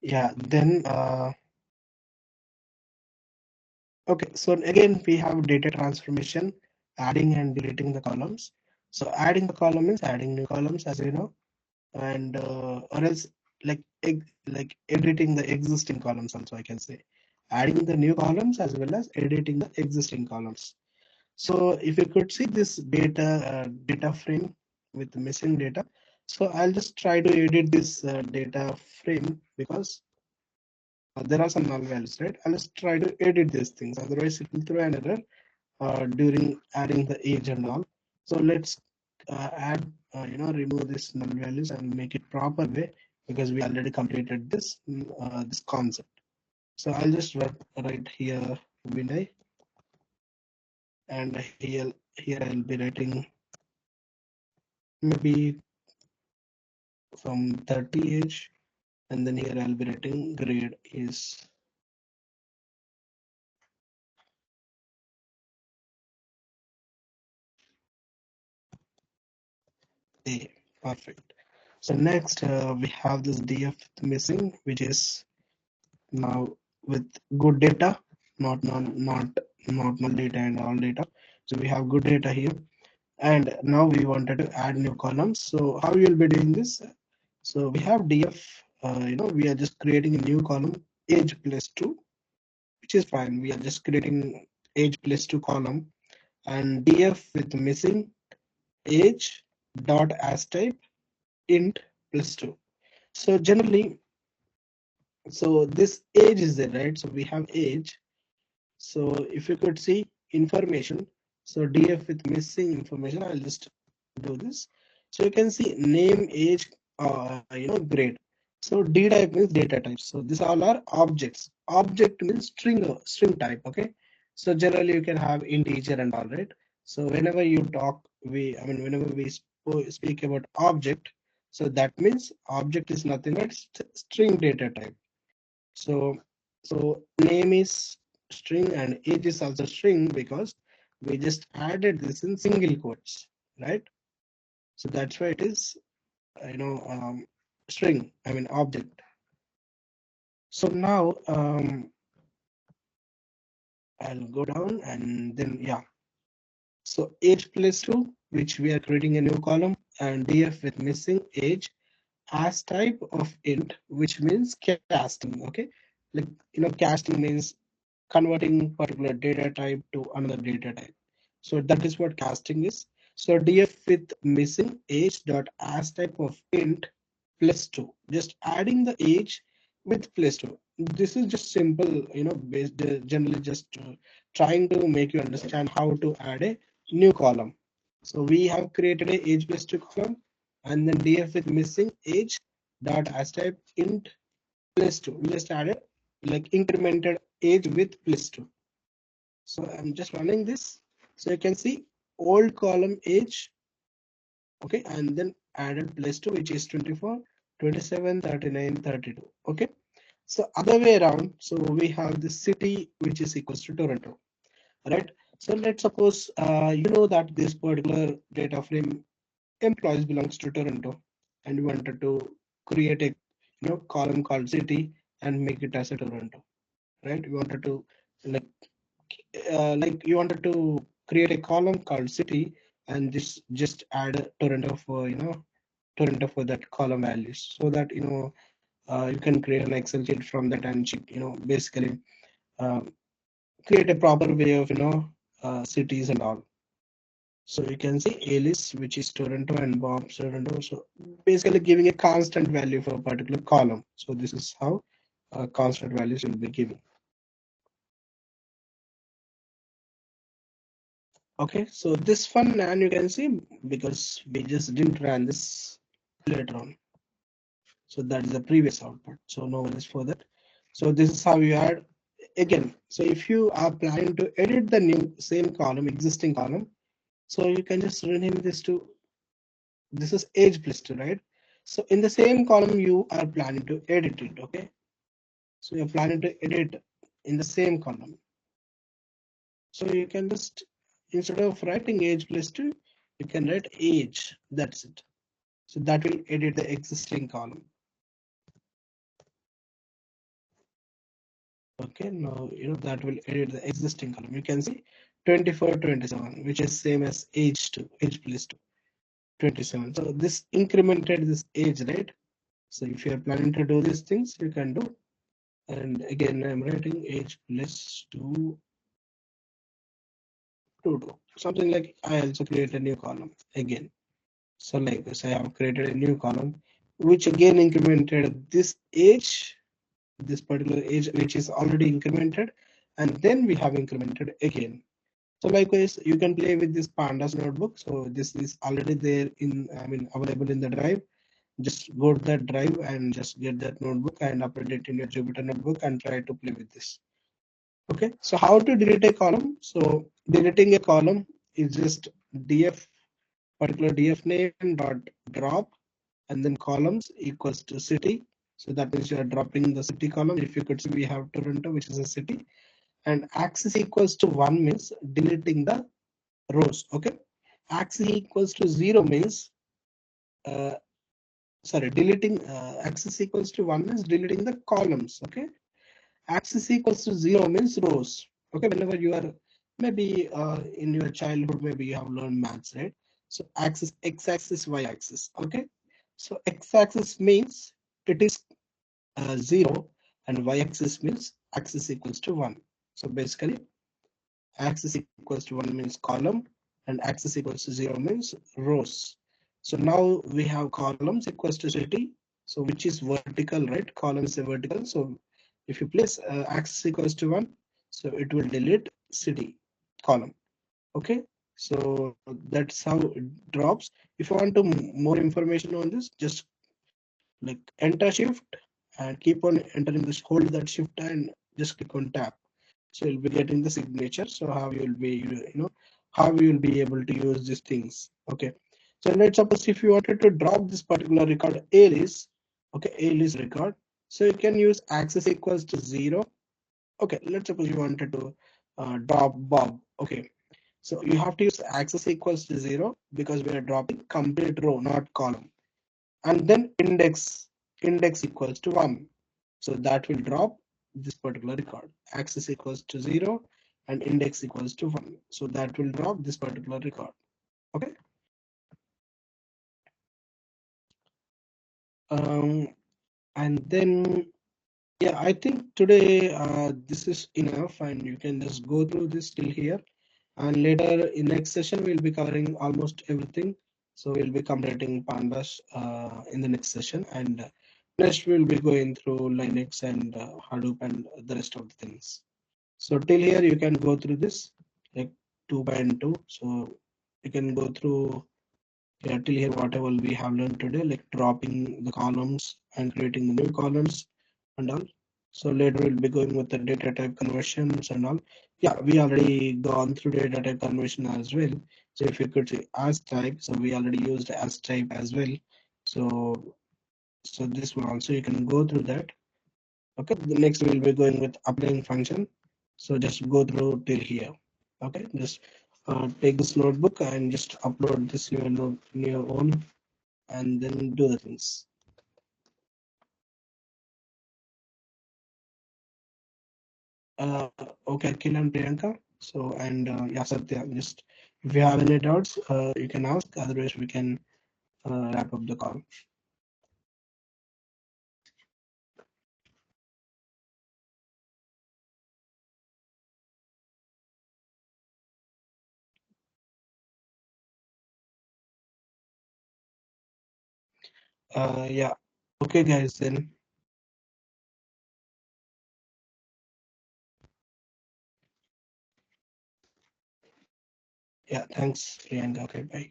Yeah, then okay, so again we have data transformation, adding and deleting the columns. So adding the column means adding new columns, as you know, and or else like like editing the existing columns also, I can say, adding the new columns as well as editing the existing columns. So if you could see this data frame with missing data, so I'll just try to edit this data frame because there are some null values, right? I'll just try to edit these things, otherwise it will throw an error during adding the age and all. So let's add, remove this null values and make it proper way, because we already completed this this concept. So I'll just write here Vinay, and here I'll be writing maybe from 30 age, and then here I'll be writing grade is A. Perfect. So next we have this df missing, which is now with good data, not null data and all data. So we have good data here, and now we wanted to add new columns. So how you will be doing this? So we have df, we are just creating a new column, age plus 2, which is fine. We are just creating age plus 2 column, and df with missing age dot as type int plus 2. So generally, so this age is there, right? So we have age. So if you could see information, so df with missing information, I'll just do this. So you can see name, age, grade. So d type means data type. So these all are objects. Object means string type. Okay. So generally you can have integer and all, right? So whenever you talk, whenever we speak about object, so that means object is nothing but string data type. So name is string and age is also string, because we just added this in single quotes, right? So that's why it is string, object. So now I'll go down, and then yeah, so age plus 2, which we are creating a new column, and df with missing age as type of int, which means casting. Okay, like casting means converting particular data type to another data type. So that is what casting is. So df with missing age dot as type of int plus 2, just adding the age with plus 2. This is just simple, based generally just trying to make you understand how to add a new column. So we have created a age plus 2 column, and then df with missing age dot as type int plus 2. We just added like incremented age with plus 2. So I'm just running this. So you can see old column age, okay, and then added plus 2, which is 24, 27, 39, 32. Okay. So other way around, so we have the city, which is equals to Toronto, right? So let's suppose that this particular data frame employees belongs to Toronto, and we wanted to create a column called city and make it as a Toronto, right? We wanted to like you wanted to create a column called city, and just add a Toronto for Toronto for that column values, so that you can create an Excel sheet from that, and basically uh, create a proper way of cities and all. So you can see Alice, which is Toronto, and Bob's Toronto. So basically giving a constant value for a particular column. So this is how constant values will be given. Okay, so this one, and you can see, because we just didn't run this later on. So that is the previous output. So no worries for that. So this is how you add again. So if you are planning to edit the new same column, existing column, so you can just rename this to, this is age plus 2, right? So in the same column you are planning to edit it. Okay, so you're planning to edit in the same column. So you can just, instead of writing age plus 2, you can write age. That's it. So that will edit the existing column. Okay, now that will edit the existing column. You can see 24, 27, which is same as age 2, age plus 2, 27. So this incremented this age, right? So if you are planning to do these things, you can do. And again, I'm writing age plus 2 to do something like I also create a new column again. So like this, I have created a new column, which again incremented this age, this particular age, which is already incremented, and then we have incremented again. So likewise, you can play with this pandas notebook. So this is already there in, available in the drive. Just go to that drive and just get that notebook and upload it in your Jupyter notebook and try to play with this. Okay, so how to delete a column? So deleting a column is just df, particular df name dot drop, and then columns equals to city. So that means you are dropping the city column. If you could see, we have Toronto, which is a city, and axis equals to 1 means deleting the rows. Okay, axis equals to 0 means uh, deleting axis equals to 1 means deleting the columns. Okay, axis equals to 0 means rows. Okay, whenever you are maybe in your childhood, maybe you have learned maths, right? So axis, x-axis, y-axis. Okay, so x-axis means it is 0, and y-axis means axis equals to 1. So basically, axis equals to 1 means column, and axis equals to 0 means rows. So now we have columns equals to city, so which is vertical, right? Column is a vertical. So if you place axis equals to 1, so it will delete city column. Okay, so that's how it drops. If you want to more information on this, just like enter shift and keep on entering this, hold that shift and just click on tab. So you'll be getting the signature. So how you'll be, how you will be able to use these things. Okay, so let's suppose if you wanted to drop this particular record alias, okay, alias record, so you can use axis equals to 0. Okay, let's suppose you wanted to drop Bob. Okay, so you have to use axis equals to 0 because we are dropping complete row, not column. And then index equals to 1. So that will drop this particular record. Axis equals to 0 and index equals to 1. So that will drop this particular record. Okay. Um, and then, yeah, I think today this is enough, and you can just go through this till here. And later in next session, we'll be covering almost everything. So we'll be completing pandas in the next session, and next we'll be going through Linux and Hadoop and the rest of the things. So till here you can go through this like 2.2. So you can go through, yeah, till here whatever we have learned today, like dropping the columns and creating the new columns and all. So later we'll be going with the data type conversions and all. Yeah, we already gone through data type conversion as well. So if you could see as type, so we already used as type as well. So this one also you can go through that. Okay, the next we'll be going with applying function. So just go through till here. Okay, just take this notebook and just upload this your note in your own, and then do the things. Uh, okay, Akhil and Priyanka. So and yeah, Satya. Just if you have any doubts, you can ask. Otherwise, we can wrap up the call. Yeah. Okay, guys. Then yeah. Thanks, Priyanka. Okay, bye.